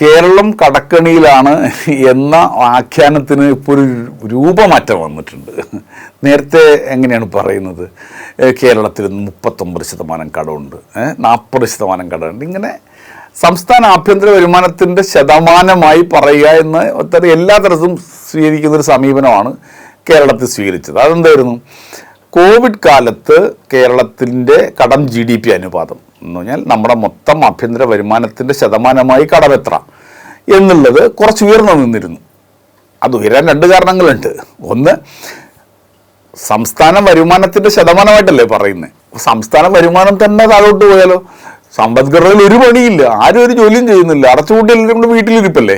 കേരളം കടക്കണിയിലാണ് എന്ന ആഖ്യാനത്തിന് ഇപ്പോൾ ഒരു രൂപമാറ്റം വന്നിട്ടുണ്ട്. നേരത്തെ എങ്ങനെയാണ് പറയുന്നത്, കേരളത്തിൽ 39% കടമുണ്ട്, 40% കടമുണ്ട്. ഇങ്ങനെ സംസ്ഥാന ആഭ്യന്തര വരുമാനത്തിൻ്റെ ശതമാനമായി പറയുക എന്ന് എല്ലാ തരത്തിലും സ്വീകരിക്കുന്നൊരു സമീപനമാണ് കേരളത്തിൽ സ്വീകരിച്ചത്. അതെന്തായിരുന്നു? കോവിഡ് കാലത്ത് കേരളത്തിൻ്റെ കടം GDP അനുപാതം എന്ന് പറഞ്ഞാൽ നമ്മുടെ മൊത്തം ആഭ്യന്തര വരുമാനത്തിൻ്റെ ശതമാനമായി കടം എത്ര എന്നുള്ളത് കുറച്ച് ഉയർന്നു നിന്നിരുന്നു. അത് ഉയരാൻ 2 കാരണങ്ങളുണ്ട്. ഒന്ന്, സംസ്ഥാന വരുമാനത്തിൻ്റെ ശതമാനമായിട്ടല്ലേ പറയുന്നത്. സംസ്ഥാന വരുമാനം തന്നെ താഴോട്ട് പോയാലോ? സമ്പദ്ഘടനയിൽ ഒരു പണിയില്ല, ആരും ഒരു ജോലിയും ചെയ്യുന്നില്ല, അടച്ചുകൂട്ടി എല്ലാവരും കൂടെ വീട്ടിലിരിപ്പല്ലേ.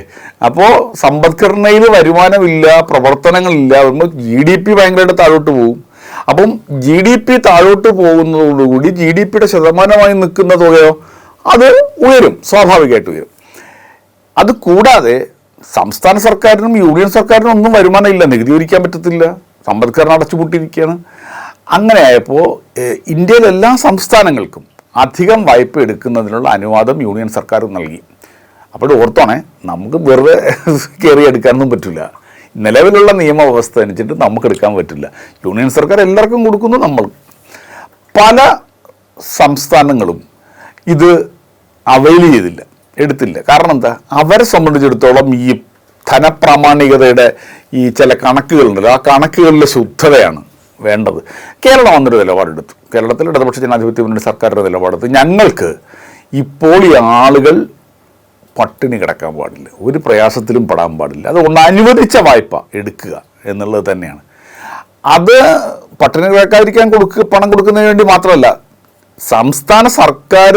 അപ്പോൾ സമ്പദ്ഘടനയിൽ വരുമാനമില്ല, പ്രവർത്തനങ്ങളില്ല, GDP ഭയങ്കരമായിട്ട് താഴോട്ട് പോകും. അപ്പം GDP താഴോട്ട് പോകുന്നതോടുകൂടി GDPയുടെ ശതമാനമായി നിൽക്കുന്ന തുകയോ അത് ഉയരും, സ്വാഭാവികമായിട്ട് ഉയരും. അത് കൂടാതെ സംസ്ഥാന സർക്കാരിനും യൂണിയൻ സർക്കാരിനും ഒന്നും വരുമാനമില്ല, നികുതി പിരിക്കാൻ പറ്റത്തില്ല, സമ്പദ്ഘടന അടച്ചുപൂട്ടിയിരിക്കുകയാണ്. അങ്ങനെ ആയപ്പോൾ ഇന്ത്യയിലെ എല്ലാ സംസ്ഥാനങ്ങൾക്കും അധികം വായ്പ എടുക്കുന്നതിനുള്ള അനുവാദം യൂണിയൻ സർക്കാർ നൽകി. അപ്പോൾ ഓർത്തോണേ, നമുക്ക് വെറുതെ കയറിയെടുക്കാനൊന്നും പറ്റില്ല. നിലവിലുള്ള നിയമവ്യവസ്ഥ അനുസരിച്ചിട്ട് നമുക്ക് എടുക്കാൻ പറ്റില്ല. യൂണിയൻ സർക്കാർ എല്ലാവർക്കും കൊടുക്കുന്നു. നമ്മൾ പല സംസ്ഥാനങ്ങളും ഇത് അവൈൽ ചെയ്തില്ല, എടുത്തില്ല. കാരണം എന്താ? അവരെ സംബന്ധിച്ചിടത്തോളം ഈ ധനപ്രാമാണികതയുടെ ഈ ചില കണക്കുകളുണ്ടല്ലോ, ആ കണക്കുകളിലെ ശുദ്ധതയാണ് വേണ്ടത്. കേരളം വന്നൊരു നിലപാടെടുത്തു. കേരളത്തിൽ ഇടതുപക്ഷ ജനാധിപത്യ മുന്നണി സർക്കാരിൻ്റെ നിലപാടെടുത്ത് ഞങ്ങൾക്ക് ഇപ്പോൾ ഈ ആളുകൾ പട്ടിണി കിടക്കാൻ പാടില്ല, ഒരു പ്രയാസത്തിലും പെടാൻ പാടില്ല, അതുകൊണ്ട് അനുവദിച്ച വായ്പ എടുക്കുക എന്നുള്ളത് തന്നെയാണ്. അത് പട്ടിണി കിടക്കാതിരിക്കാൻ പണം കൊടുക്കുന്നതിന് വേണ്ടി മാത്രമല്ല, സംസ്ഥാന സർക്കാർ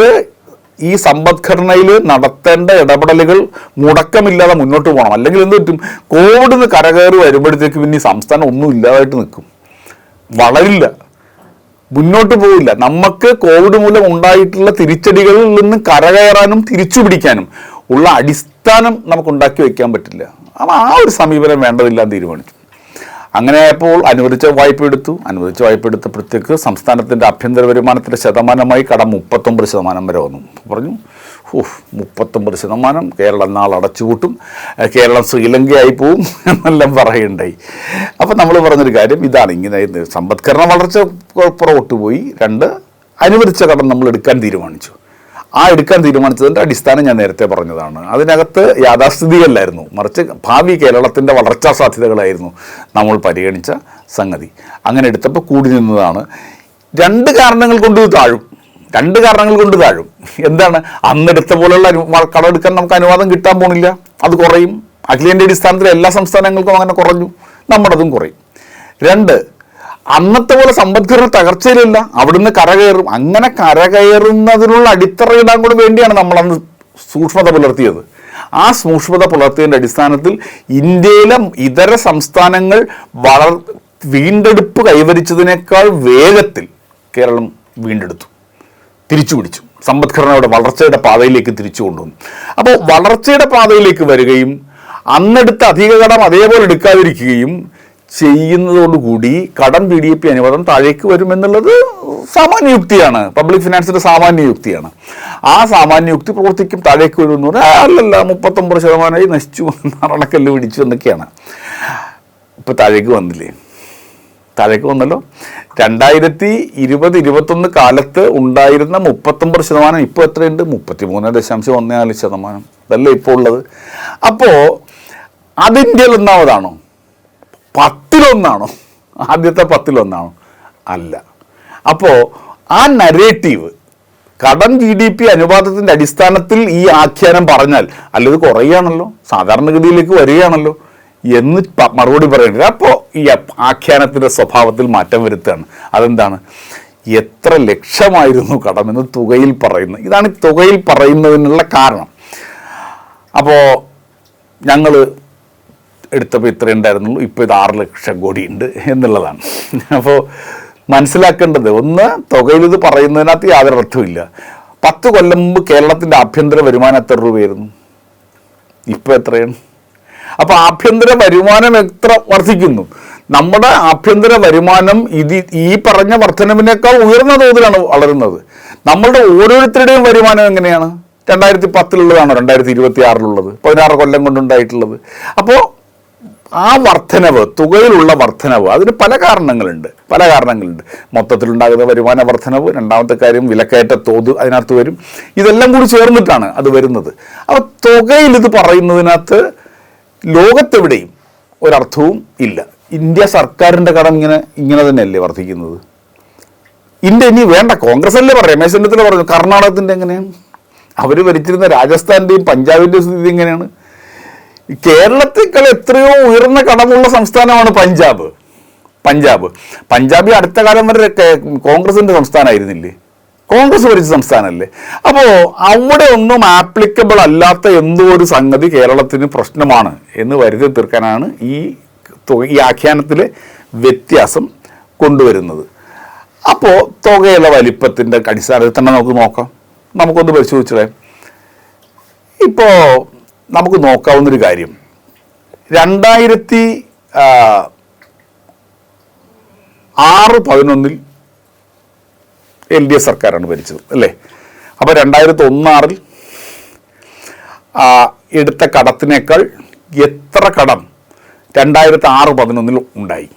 ഈ സമ്പദ്ഘടനയിൽ നടത്തേണ്ട ഇടപെടലുകൾ മുടക്കമില്ലാതെ മുന്നോട്ട് പോകണം. അല്ലെങ്കിൽ എന്ത് പറ്റും? കോവിഡിന് കരകയറി വരുമ്പോഴത്തേക്ക് പിന്നെ ഈ സംസ്ഥാനം ഒന്നും ഇല്ലാതായിട്ട് നിൽക്കും, വളരില്ല, മുന്നോട്ട് പോവില്ല. നമുക്ക് കോവിഡ് മൂലം ഉണ്ടായിട്ടുള്ള തിരിച്ചടികളിൽ നിന്ന് കരകയറാനും തിരിച്ചു പിടിക്കാനും ഉള്ള അടിസ്ഥാനം നമുക്ക് ഉണ്ടാക്കി വയ്ക്കാൻ പറ്റില്ല. അപ്പോൾ ആ ഒരു സമീപനം വേണ്ടതില്ലാന്ന് തീരുമാനിച്ചു. അങ്ങനെ ആയപ്പോൾ അനുവദിച്ച വായ്പ എടുത്തപ്പോഴത്തേക്ക് സംസ്ഥാനത്തിൻ്റെ ആഭ്യന്തര വരുമാനത്തിൻ്റെ ശതമാനമായി കടം 39% വരെ വന്നു. പറഞ്ഞു 39%, കേരളം നാൾ അടച്ചുപൂട്ടും, കേരളം ശ്രീലങ്കയായി പോവും എന്നെല്ലാം പറയുണ്ടായി. അപ്പോൾ നമ്മൾ പറഞ്ഞൊരു കാര്യം ഇതാണ്, ഇങ്ങനെ സമ്പദ്ഘടന വളർച്ച പുറകോട്ട് പോയി. 2, അനുവദിച്ച കടം നമ്മൾ എടുക്കാൻ തീരുമാനിച്ചു. ആ എടുക്കാൻ തീരുമാനിച്ചതിൻ്റെ അടിസ്ഥാനം ഞാൻ നേരത്തെ പറഞ്ഞതാണ്. അതിനകത്ത് യാഥാസ്ഥിതികല്ലായിരുന്നു, മറിച്ച് ഭാവി കേരളത്തിൻ്റെ വളർച്ചാ സാധ്യതകളായിരുന്നു നമ്മൾ പരിഗണിച്ച സംഗതി. അങ്ങനെ എടുത്തപ്പോൾ കൂടി നിന്നതാണ്. 2 കാരണങ്ങൾ കൊണ്ട് താഴും. എന്താണ്? അന്നെടുത്ത പോലെയുള്ള കടമെടുക്കാൻ നമുക്ക് അനുവാദം കിട്ടാൻ പോണില്ല, അത് കുറയും. അഖിലേന്ത്യാ അടിസ്ഥാനത്തിൽ എല്ലാ സംസ്ഥാനങ്ങൾക്കും അങ്ങനെ കുറഞ്ഞു, നമ്മുടേതും കുറയും. 2, അന്നത്തെ പോലെ സമ്പദ്ഘടന തകർച്ചയിലില്ല, അവിടുന്ന് കരകയറും. അങ്ങനെ കരകയറുന്നതിനുള്ള അടിത്തറയിടാൻ കൂടി വേണ്ടിയാണ് നമ്മളന്ന് സൂക്ഷ്മത പുലർത്തിയത്. ആ സൂക്ഷ്മത പുലർത്തിയതിൻ്റെ അടിസ്ഥാനത്തിൽ ഇന്ത്യയിലെ ഇതര സംസ്ഥാനങ്ങൾ വീണ്ടെടുപ്പ് കൈവരിച്ചതിനേക്കാൾ വേഗത്തിൽ കേരളം വീണ്ടെടുത്തു, തിരിച്ചു പിടിച്ചു, സമ്പദ്ഘടനയുടെ വളർച്ചയുടെ പാതയിലേക്ക് തിരിച്ചു കൊണ്ടുവന്നു. അപ്പോൾ വളർച്ചയുടെ പാതയിലേക്ക് വരികയും അന്നെടുത്ത അധിക കടം അതേപോലെ എടുക്കാതിരിക്കുകയും ചെയ്യുന്നതോടുകൂടി കടം GDP അനുപാതം താഴേക്ക് വരുമെന്നുള്ളത് സാമാന്യ യുക്തിയാണ്, പബ്ലിക് ഫിനാൻസിൻ്റെ സാമാന്യ യുക്തിയാണ്. ആ സാമാന്യ യുക്തി പ്രവർത്തിക്കും. താഴേക്ക് വരുമെന്ന് പറഞ്ഞാൽ അല്ലല്ല 39% നശിച്ചു, അറണക്കല്ല് പിടിച്ചു എന്നൊക്കെയാണ്. ഇപ്പോൾ താഴേക്ക് വന്നില്ലേ? താഴേക്ക് വന്നല്ലോ. 2020-21 കാലത്ത് ഉണ്ടായിരുന്ന 39% ഇപ്പോൾ എത്രയുണ്ട്? 33.14%. ഇതല്ലേ ഇപ്പോൾ ഉള്ളത്. അപ്പോൾ അത് ഇന്ത്യയിൽ ഒന്നാമതാണോ? 10-1 ആദ്യത്തെ 10-1 അല്ല. അപ്പോൾ ആ നരേറ്റീവ് കടം GDP അനുപാതത്തിൻ്റെ അടിസ്ഥാനത്തിൽ ഈ ആഖ്യാനം പറഞ്ഞാൽ അല്ലത് കുറയുകയാണല്ലോ, സാധാരണഗതിയിലേക്ക് വരികയാണല്ലോ എന്ന് മറുപടി പറയുന്നത്. അപ്പോൾ ഈ ആഖ്യാനത്തിൻ്റെ സ്വഭാവത്തിൽ മാറ്റം വരുത്തുകയാണ്. അതെന്താണ്? എത്ര ലക്ഷമായിരുന്നു കടമെന്ന് തുകയിൽ പറയുന്നത്. ഇതാണ് തുകയിൽ പറയുന്നതിനുള്ള കാരണം. അപ്പോൾ ഞങ്ങൾ എടുത്തപ്പോൾ ഇത്രയും ഉണ്ടായിരുന്നുള്ളൂ, ഇപ്പോൾ ഇത് 6 ലക്ഷം കോടി ഉണ്ട് എന്നുള്ളതാണ്. അപ്പോൾ മനസ്സിലാക്കേണ്ടത്, ഒന്ന്, തുകയിൽ ഇത് പറയുന്നതിനകത്ത് യാതൊരു അർത്ഥമില്ല. 10 കൊല്ലം മുമ്പ് കേരളത്തിൻ്റെ ആഭ്യന്തര വരുമാനം എത്ര രൂപയായിരുന്നു? ഇപ്പോൾ എത്രയാണ്? അപ്പോൾ ആഭ്യന്തര വരുമാനം എത്ര വർദ്ധിക്കുന്നു? നമ്മുടെ ആഭ്യന്തര വരുമാനം ഈ പറഞ്ഞ വർധനവിനേക്കാൾ ഉയർന്ന തോതിലാണ് വളരുന്നത്. നമ്മളുടെ ഓരോരുത്തരുടെയും വരുമാനം എങ്ങനെയാണ്? 2010 2026 16 കൊല്ലം കൊണ്ടുണ്ടായിട്ടുള്ളത്. അപ്പോൾ ആ വർധനവ്, തുകയിലുള്ള വർധനവ്, അതിന് പല കാരണങ്ങളുണ്ട്. മൊത്തത്തിലുണ്ടാകുന്ന വരുമാന വർധനവ്, രണ്ടാമത്തെ കാര്യം വിലക്കയറ്റ തോത് അതിനകത്ത് വരും. ഇതെല്ലാം കൂടി ചേർന്നിട്ടാണ് അത് വരുന്നത്. അപ്പോൾ തുകയിൽ ഇത് പറയുന്നതിനകത്ത് ലോകത്തെവിടെയും ഒരർത്ഥവും ഇല്ല. ഇന്ത്യ സർക്കാരിൻ്റെ കടം ഇങ്ങനെ തന്നെയല്ലേ വർദ്ധിക്കുന്നത്? ഇന്ത്യ ഇനി വേണ്ട, കോൺഗ്രസ് അല്ലേ പറയാം, രമേശ് ചെന്നിത്തല പറഞ്ഞു. കർണാടകത്തിൻ്റെ എങ്ങനെയാണ്? അവർ ഭരിച്ചിരുന്ന രാജസ്ഥാൻ്റെയും പഞ്ചാബിൻ്റെയും സ്ഥിതി എങ്ങനെയാണ്? കേരളത്തേക്കാൾ എത്രയോ ഉയർന്ന കടമുള്ള സംസ്ഥാനമാണ് പഞ്ചാബ് ഈ അടുത്ത കാലം വരെ കോൺഗ്രസിൻ്റെ സംസ്ഥാനമായിരുന്നില്ലേ? കോൺഗ്രസ് ഭരിച്ച സംസ്ഥാനമല്ലേ? അപ്പോൾ അവിടെ ഒന്നും ആപ്ലിക്കബിൾ അല്ലാത്ത എന്തോ ഒരു സംഗതി കേരളത്തിന് പ്രശ്നമാണ് എന്ന് വരുത്തി തീർക്കാനാണ് ഈ ആഖ്യാനത്തിലെ വ്യത്യാസം കൊണ്ടുവരുന്നത്. അപ്പോൾ തുകയുള്ള വലിപ്പത്തിൻ്റെ അടിസ്ഥാനത്തിൽ തന്നെ നമുക്ക് നോക്കാം. നമുക്കൊന്ന് പരിശോധിച്ചേ. ഇപ്പോൾ നമുക്ക് നോക്കാവുന്നൊരു കാര്യം, 2006-11 LDF സർക്കാരാണ് ഭരിച്ചത് അല്ലേ? അപ്പോൾ 2001-6 എടുത്ത കടത്തിനേക്കാൾ എത്ര കടം 2006-11 ഉണ്ടായി?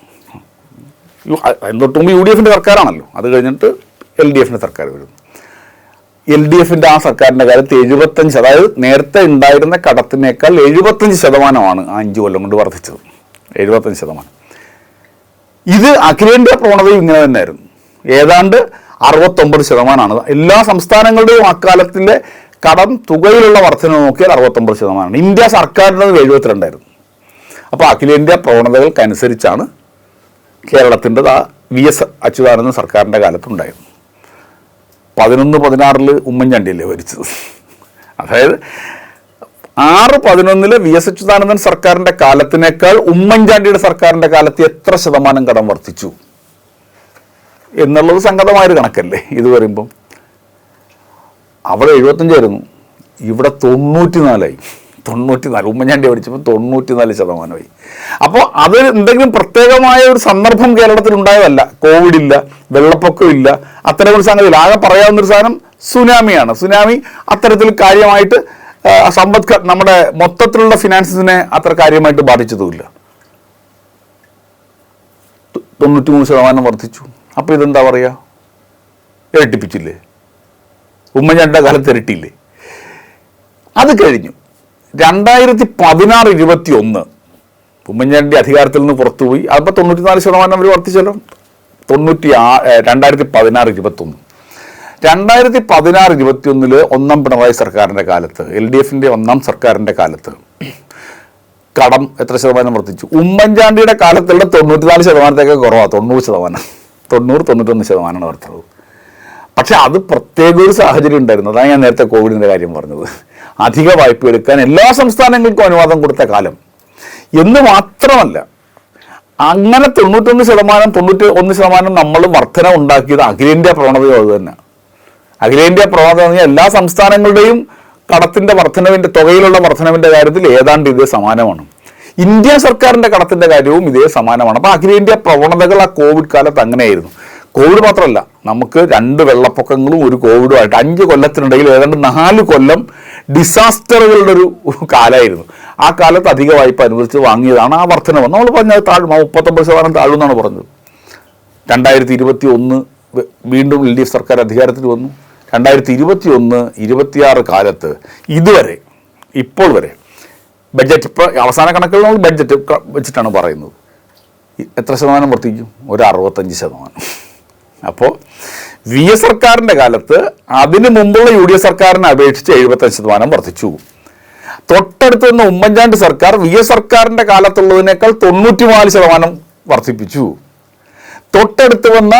തൊട്ടുമുമ്പ് UDF-ൻ്റെ സർക്കാരാണല്ലോ, അത് കഴിഞ്ഞിട്ട് LDF-ൻ്റെ സർക്കാർ വരുന്നു. LDF-ൻ്റെ ആ സർക്കാരിൻ്റെ കാലത്ത് 75, അതായത് നേരത്തെ ഉണ്ടായിരുന്ന കടത്തിനേക്കാൾ 75% 5 കൊല്ലം കൊണ്ട് വർദ്ധിച്ചത്. 75%. ഇത് അഖിലേന്ത്യാ പ്രവണതയും ഇങ്ങനെ തന്നെയായിരുന്നു. ഏതാണ്ട് 69% എല്ലാ സംസ്ഥാനങ്ങളുടെയും അക്കാലത്തിലെ കടം തുകയിലുള്ള വർധന നോക്കിയാൽ 69%. ഇന്ത്യ സർക്കാരിൻ്റെ 72 അപ്പോൾ അഖിലേന്ത്യാ പ്രവണതകൾക്കനുസരിച്ചാണ് കേരളത്തിൻ്റെ VS അച്യുതാനന്ദൻ സർക്കാരിൻ്റെ കാലത്തുണ്ടായിരുന്നു. 11-16 ഉമ്മൻചാണ്ടിയല്ലേ ഭരിച്ചത്. അതായത് 6-11 VS അച്യുതാനന്ദൻ സർക്കാരിൻ്റെ കാലത്തിനേക്കാൾ ഉമ്മൻചാണ്ടിയുടെ സർക്കാരിൻ്റെ കാലത്ത് എത്ര ശതമാനം കടം വർദ്ധിച്ചു എന്നുള്ളത് സംഗതമായൊരു കണക്കല്ലേ ഇത് പറയുമ്പം? അവിടെ 75 ഇവിടെ 94. ഉമ്മൻചാണ്ടി പഠിച്ചപ്പോൾ 94%. അപ്പോൾ അത് എന്തെങ്കിലും പ്രത്യേകമായ ഒരു സന്ദർഭം കേരളത്തിൽ ഉണ്ടായതല്ല. കോവിഡ് ഇല്ല, വെള്ളപ്പൊക്കമില്ല, അത്തരമൊരു സംഗതിയില്ല. ആകെ പറയാവുന്നൊരു സാധനം സുനാമിയാണ്. സുനാമി അത്തരത്തിൽ കാര്യമായിട്ട് നമ്മുടെ മൊത്തത്തിലുള്ള ഫിനാൻസിനെ അത്ര കാര്യമായിട്ട് ബാധിച്ചതുമില്ല. 93% വർദ്ധിച്ചു. അപ്പോൾ ഇതെന്താ പറയുക? ഇരട്ടിപ്പിച്ചില്ലേ? ഉമ്മൻചാണ്ടിയുടെ കാലത്ത് ഇരട്ടിയില്ലേ? അത് കഴിഞ്ഞു 2016-21 ഉമ്മൻചാണ്ടി അധികാരത്തിൽ നിന്ന് പുറത്തുപോയി. അപ്പോൾ 94% അവർ വർദ്ധിച്ചല്ലോ. 2016-21 2016-21 ഒന്നാം പിണറായി സർക്കാരിൻ്റെ കാലത്ത്, LDF-ൻ്റെ ഒന്നാം സർക്കാരിൻ്റെ കാലത്ത് കടം എത്ര ശതമാനം വർദ്ധിച്ചു? ഉമ്മൻചാണ്ടിയുടെ കാലത്തുള്ള 94%-ത്തേക്ക് കുറവാണ്. 90-91% വർദ്ധനവ്. പക്ഷെ അത് പ്രത്യേക ഒരു സാഹചര്യം ഉണ്ടായിരുന്നു. അതാണ് ഞാൻ നേരത്തെ കോവിഡിൻ്റെ കാര്യം പറഞ്ഞത്. അധിക വായ്പ എടുക്കാൻ എല്ലാ സംസ്ഥാനങ്ങൾക്കും അനുവാദം കൊടുത്ത കാലം എന്ന് മാത്രമല്ല, അങ്ങനെ 91% നമ്മൾ വർധന ഉണ്ടാക്കിയത് അഖിലേന്ത്യാ പ്രവണതയോ അത് തന്നെ. അഖിലേന്ത്യാ പ്രവണത എന്ന് പറഞ്ഞാൽ എല്ലാ സംസ്ഥാനങ്ങളുടെയും കടത്തിൻ്റെ വർധനവിൻ്റെ, തുകയിലുള്ള വർധനവിൻ്റെ കാര്യത്തിൽ ഏതാണ്ട് ഇതേ സമാനമാണ്. ഇന്ത്യ സർക്കാരിൻ്റെ കടത്തിൻ്റെ കാര്യവും ഇതേ സമാനമാണ്. അപ്പോൾ അഖിലേന്ത്യാ പ്രവണതകൾ ആ കോവിഡ് കാലത്ത് അങ്ങനെയായിരുന്നു. കോവിഡ് മാത്രമല്ല, നമുക്ക് 2 വെള്ളപ്പൊക്കങ്ങളും ഒരു കോവിഡുമായിട്ട് 5 കൊല്ലത്തിനിടയിൽ ഏതാണ്ട് 4 കൊല്ലം ഡിസാസ്റ്ററുകളുടെ ഒരു കാലമായിരുന്നു. ആ കാലത്ത് അധിക വായ്പ അനുവദിച്ച് വാങ്ങിയതാണ് ആ വർധനവ്. നമ്മൾ പറഞ്ഞത് 39% താഴുമെന്നാണ് പറഞ്ഞത്. 2021 വീണ്ടും LDF സർക്കാർ അധികാരത്തിൽ വന്നു. 2021-26 കാലത്ത് ഇതുവരെ ഇപ്പോൾ വരെ ബഡ്ജറ്റ്, ഇപ്പോൾ അവസാന കണക്കുകൾ നമ്മൾ ബഡ്ജറ്റ് വെച്ചിട്ടാണ് പറയുന്നത്, എത്ര ശതമാനം വർദ്ധിക്കും? ഒരു 65%. അപ്പോൾ VS സർക്കാരിൻ്റെ കാലത്ത് അതിന് മുമ്പുള്ള UDF സർക്കാരിനെ അപേക്ഷിച്ച് 75% വർദ്ധിച്ചു. തൊട്ടടുത്ത് നിന്ന് ഉമ്മൻചാണ്ടി സർക്കാർ VS സർക്കാരിൻ്റെ കാലത്തുള്ളതിനേക്കാൾ 94% വർദ്ധിപ്പിച്ചു. തൊട്ടടുത്ത് വന്ന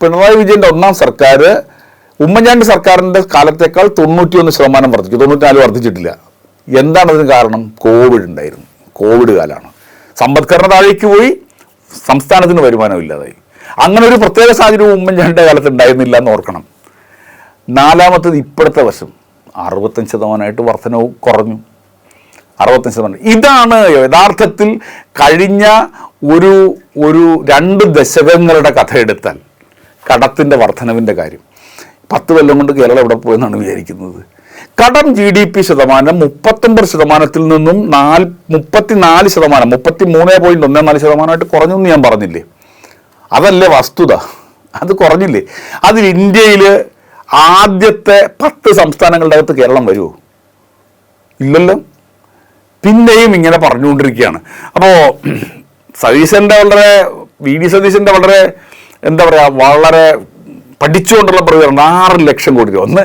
പിണറായി വിജയൻ്റെ ഒന്നാം സർക്കാർ ഉമ്മൻചാണ്ടി സർക്കാരിൻ്റെ കാലത്തേക്കാൾ 91% വർദ്ധിച്ചു. 94 വർദ്ധിച്ചിട്ടില്ല. എന്താണ് അതിന് കാരണം? കോവിഡ് ഉണ്ടായിരുന്നു. കോവിഡ് കാലമാണ്. സമ്പദ്ഘടന താഴേക്ക് പോയി, സംസ്ഥാനത്തിന് വരുമാനമില്ലാതായി. അങ്ങനെ ഒരു പ്രത്യേക സാഹചര്യവും ഉമ്മൻചാണ്ടിയുടെ കാലത്ത് ഉണ്ടായിരുന്നില്ല എന്ന് ഓർക്കണം. നാലാമത്തത് ഇപ്പോഴത്തെ വർഷം 65% വർധനവും കുറഞ്ഞു. 65%. ഇതാണ് യഥാർത്ഥത്തിൽ കഴിഞ്ഞ ഒരു 2 ദശകങ്ങളുടെ കഥ എടുത്താൽ കടത്തിൻ്റെ വർധനവിൻ്റെ കാര്യം. 10 കൊല്ലം കൊണ്ട് കേരളം എവിടെ പോയെന്നാണ് വിചാരിക്കുന്നത്? കടം GDP ശതമാനം 39% നിന്നും 34%, 33.14% കുറഞ്ഞു എന്ന് ഞാൻ പറഞ്ഞില്ലേ? അതല്ലേ വസ്തുത? അത് കുറഞ്ഞില്ലേ? അതിൽ ഇന്ത്യയിൽ ആദ്യത്തെ 10 സംസ്ഥാനങ്ങളുടെ അകത്ത് കേരളം വരുമോ? ഇല്ലല്ലോ. പിന്നെയും ഇങ്ങനെ പറഞ്ഞുകൊണ്ടിരിക്കുകയാണ്. അപ്പോൾ സതീശൻ്റെ VD സതീശൻ്റെ വളരെ എന്താ പറയുക, വളരെ പഠിച്ചുകൊണ്ടുള്ള പ്രതികരണം. 6 ലക്ഷം കോടി രൂപ. ഒന്ന്,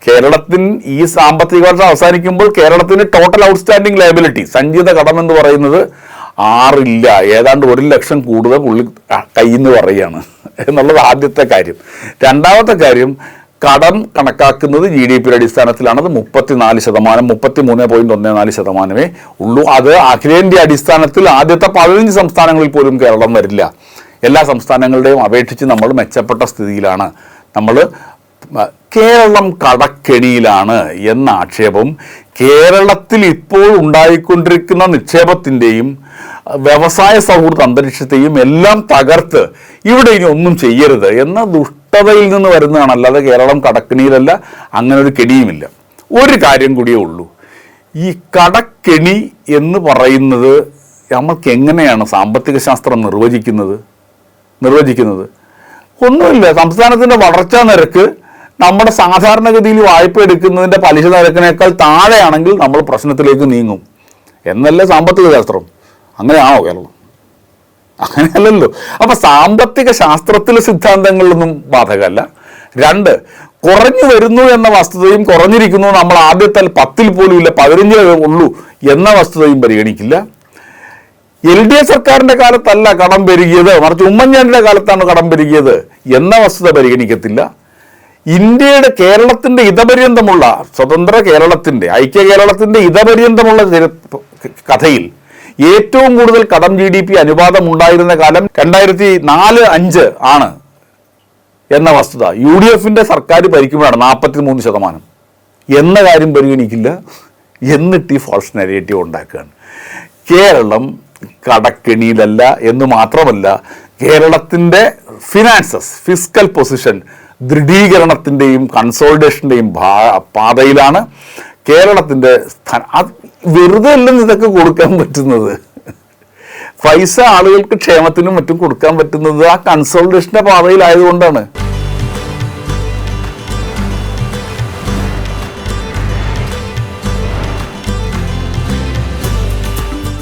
കേരളത്തിന് ഈ സാമ്പത്തിക വർഷം അവസാനിക്കുമ്പോൾ കേരളത്തിന് ടോട്ടൽ ഔട്ട്സ്റ്റാൻഡിങ് ലയബിലിറ്റി, സഞ്ചിത കടം എന്ന് പറയുന്നത് 6 ഇല്ല, ഏതാണ്ട് 1 ലക്ഷം കൂടുതൽ പുള്ളി കയ്യിൽ നിന്ന് പറയുകയാണ് എന്നുള്ളത് ആദ്യത്തെ കാര്യം. രണ്ടാമത്തെ കാര്യം, കടം കണക്കാക്കുന്നത് GDP അടിസ്ഥാനത്തിലാണ്. അത് 34%, 33.14% ഉള്ളൂ. അത് അഖിലേന്ത്യാ അടിസ്ഥാനത്തിൽ ആദ്യത്തെ 15 സംസ്ഥാനങ്ങളിൽ പോലും കേരളം വരില്ല. എല്ലാ സംസ്ഥാനങ്ങളുടെയും അപേക്ഷിച്ച് നമ്മൾ മെച്ചപ്പെട്ട സ്ഥിതിയിലാണ്. നമ്മൾ കേരളം കടക്കെണിയിലാണ് എന്ന ആക്ഷേപം കേരളത്തിൽ ഇപ്പോൾ ഉണ്ടായിക്കൊണ്ടിരിക്കുന്ന നിക്ഷേപത്തിൻ്റെയും വ്യവസായ സൗഹൃദ അന്തരീക്ഷത്തെയും എല്ലാം തകർത്ത് ഇവിടെ ഇനി ഒന്നും ചെയ്യരുത് എന്ന ദുഷ്ടതയിൽ നിന്ന് വരുന്നതാണ്. അല്ലാതെ കേരളം കടക്കെണിയിലല്ല, അങ്ങനെ ഒരു കെണിയുമില്ല. ഒരു കാര്യം കൂടിയേ ഉള്ളൂ, ഈ കടക്കെണി എന്ന് പറയുന്നത് നമ്മൾക്ക് എങ്ങനെയാണ് സാമ്പത്തിക ശാസ്ത്രം നിർവചിക്കുന്നത്? ഒന്നുമില്ല. സംസ്ഥാനത്തിൻ്റെ വളർച്ചാ നിരക്ക് നമ്മുടെ സാധാരണഗതിയിൽ വായ്പ എടുക്കുന്നതിൻ്റെ പലിശ നിരക്കിനേക്കാൾ താഴെയാണെങ്കിൽ നമ്മൾ പ്രശ്നത്തിലേക്ക് നീങ്ങും എന്നല്ലേ സാമ്പത്തിക ശാസ്ത്രം. അങ്ങനെയാണോ കേരളം? അങ്ങനെയല്ലല്ലോ. അപ്പം സാമ്പത്തിക ശാസ്ത്രത്തിലെ സിദ്ധാന്തങ്ങളിലൊന്നും ബാധകമല്ല. 2, കുറഞ്ഞു വരുന്നു എന്ന വസ്തുതയും കുറഞ്ഞിരിക്കുന്നു, നമ്മൾ ആദ്യത്തെ 10 പോലും ഇല്ല 15 ഉള്ളൂ എന്ന വസ്തുതയും പരിഗണിക്കില്ല. LDF സർക്കാരിൻ്റെ കാലത്തല്ല കടം പെരുകിയത്, മറിച്ച് ഉമ്മൻചാണ്ടിയുടെ കാലത്താണ് കടം പെരുകിയത് എന്ന വസ്തുത പരിഗണിക്കത്തില്ല. ഇന്ത്യയുടെ കേരളത്തിൻ്റെ ഇതപര്യന്തമുള്ള സ്വതന്ത്ര കേരളത്തിൻ്റെ, ഐക്യ കേരളത്തിൻ്റെ ഇതപര്യന്തമുള്ള കഥയിൽ ഏറ്റവും കൂടുതൽ കടം GDP അനുപാതം ഉണ്ടായിരുന്ന കാലം 2004-05 ആണ് എന്ന വസ്തുത UDFൻ്റെ സർക്കാർ ഭരിക്കുമ്പോഴാണ് 43% എന്ന കാര്യം പരിഗണിക്കില്ല. എന്നിട്ട് ഈ ഫോൾസ് നെഗറ്റീവ് ഉണ്ടാക്കുകയാണ്. കേരളം കടക്കെണിയിലല്ല എന്ന് മാത്രമല്ല, കേരളത്തിൻ്റെ ഫിനാൻസസ്, ഫിസ്ക്കൽ പൊസിഷൻ ദൃഢീകരണത്തിൻ്റെയും കൺസോളിഡേഷൻ്റെയും പാതയിലാണ്. കേരളത്തിൻ്റെ വെറുതെ അല്ലെന്ന് ഇതൊക്കെ കൊടുക്കാൻ പറ്റുന്നത്. പൈസ ആളുകൾക്ക് ക്ഷേമത്തിനും മറ്റും കൊടുക്കാൻ പറ്റുന്നത് ആ കൺസോളിഡേഷൻ്റെ പാതയിലായതുകൊണ്ടാണ്.